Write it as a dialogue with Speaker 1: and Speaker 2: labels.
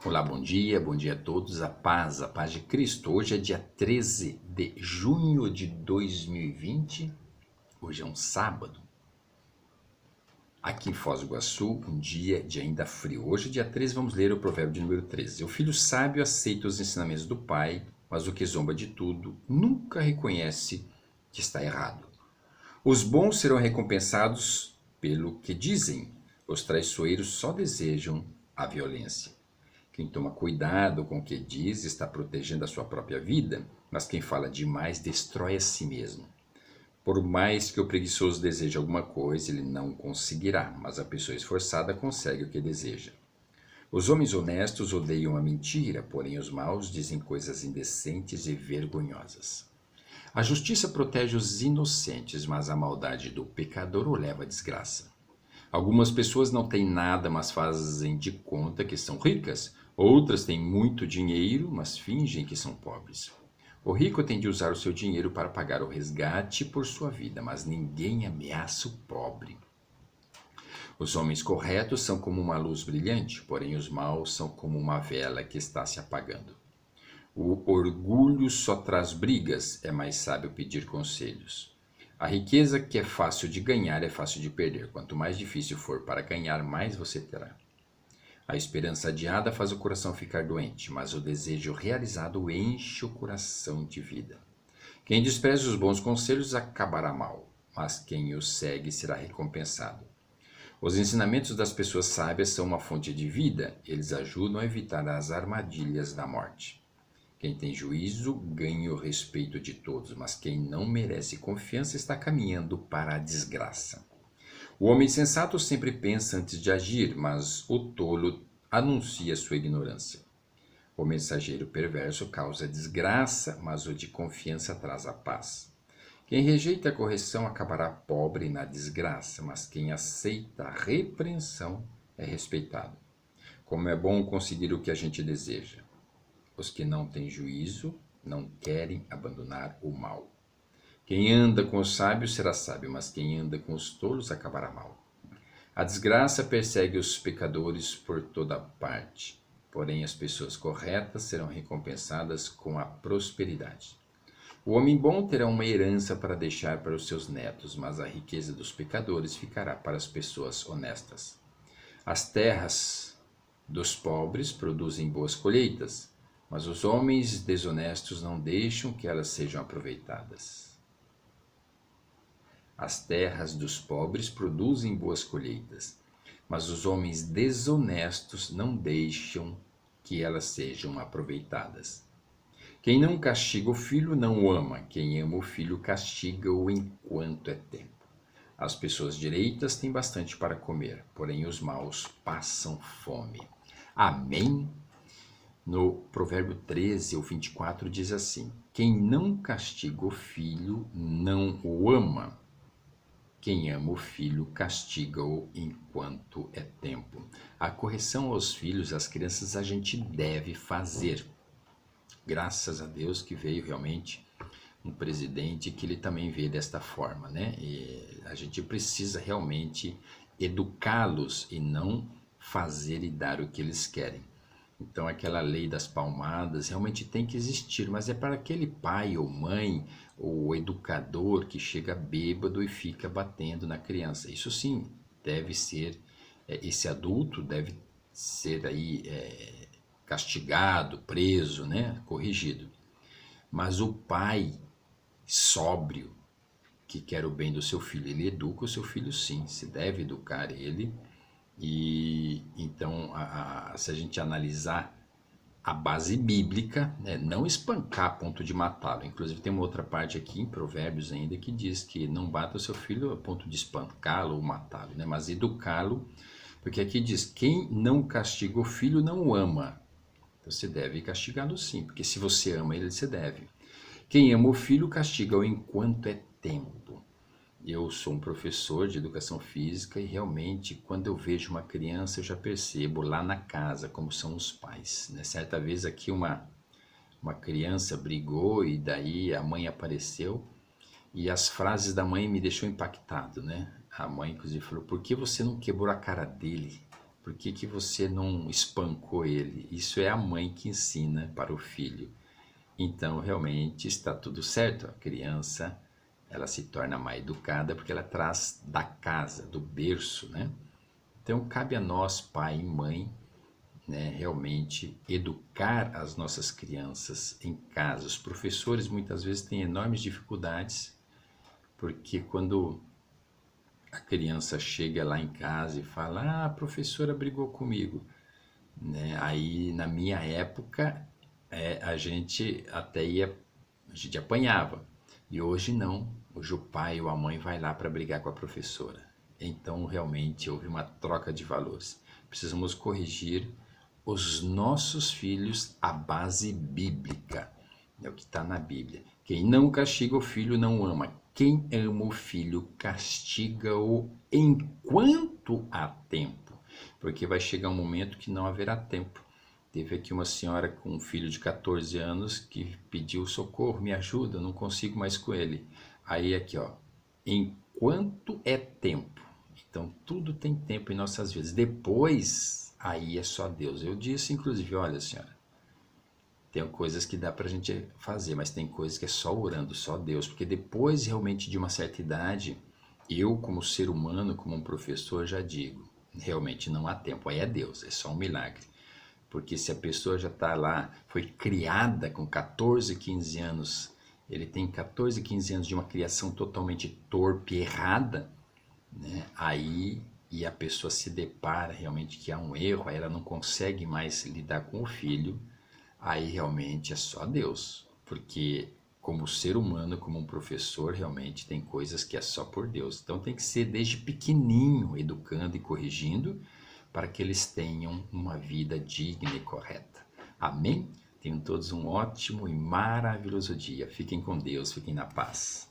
Speaker 1: Olá, bom dia a todos, a paz de Cristo. Hoje é dia 13 de junho de 2020, hoje é um sábado. Aqui em Foz do Iguaçu, um dia de ainda frio. Hoje, dia 13, vamos ler o provérbio de número 13. O filho sábio aceita os ensinamentos do pai, mas o que zomba de tudo nunca reconhece que está errado. Os bons serão recompensados pelo que dizem, os traiçoeiros só desejam a violência. Quem toma cuidado com o que diz está protegendo a sua própria vida, mas quem fala demais destrói a si mesmo. Por mais que o preguiçoso deseje alguma coisa, ele não conseguirá, mas a pessoa esforçada consegue o que deseja. Os homens honestos odeiam a mentira, porém os maus dizem coisas indecentes e vergonhosas. A justiça protege os inocentes, mas a maldade do pecador o leva à desgraça. Algumas pessoas não têm nada, mas fazem de conta que são ricas. Outras têm muito dinheiro, mas fingem que são pobres. O rico tem de usar o seu dinheiro para pagar o resgate por sua vida, mas ninguém ameaça o pobre. Os homens corretos são como uma luz brilhante, porém os maus são como uma vela que está se apagando. O orgulho só traz brigas, é mais sábio pedir conselhos. A riqueza que é fácil de ganhar é fácil de perder. Quanto mais difícil for para ganhar, mais você terá. A esperança adiada faz o coração ficar doente, mas o desejo realizado enche o coração de vida. Quem despreza os bons conselhos acabará mal, mas quem os segue será recompensado. Os ensinamentos das pessoas sábias são uma fonte de vida, eles ajudam a evitar as armadilhas da morte. Quem tem juízo ganha o respeito de todos, mas quem não merece confiança está caminhando para a desgraça. O homem sensato sempre pensa antes de agir, mas o tolo anuncia sua ignorância. O mensageiro perverso causa desgraça, mas o de confiança traz a paz. Quem rejeita a correção acabará pobre na desgraça, mas quem aceita a repreensão é respeitado. Como é bom conseguir o que a gente deseja. Os que não têm juízo não querem abandonar o mal. Quem anda com os sábios será sábio, mas quem anda com os tolos acabará mal. A desgraça persegue os pecadores por toda parte, porém as pessoas corretas serão recompensadas com a prosperidade. O homem bom terá uma herança para deixar para os seus netos, mas a riqueza dos pecadores ficará para as pessoas honestas. As terras dos pobres produzem boas colheitas, mas os homens desonestos não deixam que elas sejam aproveitadas. As terras dos pobres produzem boas colheitas, mas os homens desonestos não deixam que elas sejam aproveitadas. Quem não castiga o filho não o ama, quem ama o filho castiga-o enquanto é tempo. As pessoas direitas têm bastante para comer, porém os maus passam fome. Amém? No provérbio 13 ou 24 diz assim: quem não castiga o filho não o ama. Quem ama o filho castiga-o enquanto é tempo. A correção aos filhos, às crianças, a gente deve fazer. Graças a Deus que veio realmente um presidente que ele também vê desta forma, né? E a gente precisa realmente educá-los e não fazer e dar o que eles querem. Então aquela lei das palmadas realmente tem que existir, mas é para aquele pai ou mãe ou educador que chega bêbado e fica batendo na criança. Isso sim, deve ser, esse adulto deve ser aí castigado, preso, né? Corrigido. Mas o pai sóbrio, que quer o bem do seu filho, ele educa o seu filho sim, se deve educar ele. E então, se a gente analisar a base bíblica, né, não espancar a ponto de matá-lo. Inclusive tem uma outra parte aqui em Provérbios ainda que diz que não bata o seu filho a ponto de espancá-lo ou matá-lo, né, mas educá-lo, porque aqui diz: quem não castiga o filho não o ama. Então você deve castigá-lo sim, porque se você ama ele, você deve. Quem ama o filho castiga-o enquanto é tempo. Eu sou um professor de educação física e realmente quando eu vejo uma criança eu já percebo lá na casa como são os pais, né? Certa vez aqui uma criança brigou e daí a mãe apareceu e as frases da mãe me deixou impactado, né? A mãe inclusive falou: por que você não quebrou a cara dele Por que que você não espancou ele? Isso é a mãe que ensina para o filho. Então, realmente está tudo certo. A criança, ela se torna mais educada porque ela traz da casa, do berço, né? Então, cabe a nós, pai e mãe, né, realmente educar as nossas crianças em casa. Os professores muitas vezes têm enormes dificuldades, porque quando a criança chega lá em casa e fala: "Ah, a professora brigou comigo", né? Aí, na minha época, a gente até ia, a gente apanhava. E hoje não. Hoje o pai ou a mãe vai lá para brigar com a professora. Então, realmente, houve uma troca de valores. Precisamos corrigir os nossos filhos à base bíblica. É o que está na Bíblia. Quem não castiga o filho não ama. Quem ama o filho castiga-o enquanto há tempo. Porque vai chegar um momento que não haverá tempo. Teve aqui uma senhora com um filho de 14 anos que pediu socorro, me ajuda, eu não consigo mais com ele. Aí aqui, ó, enquanto é tempo. Então tudo tem tempo em nossas vidas. Depois, aí é só Deus. Eu disse, inclusive, olha, senhora, tem coisas que dá pra gente fazer, mas tem coisas que é só orando, só Deus. Porque depois, realmente, de uma certa idade, eu, como ser humano, como um professor, já digo, realmente não há tempo. Aí é Deus, é só um milagre. Porque se a pessoa já está lá, foi criada com 14, 15 anos, ele tem 14, 15 anos de uma criação totalmente torpe, errada, né? Aí, e a pessoa se depara realmente que há um erro, aí ela não consegue mais lidar com o filho, aí realmente é só Deus. Porque como ser humano, como um professor, realmente tem coisas que é só por Deus. Então tem que ser desde pequenininho, educando e corrigindo, para que eles tenham uma vida digna e correta. Amém? Tenham todos um ótimo e maravilhoso dia. Fiquem com Deus, fiquem na paz.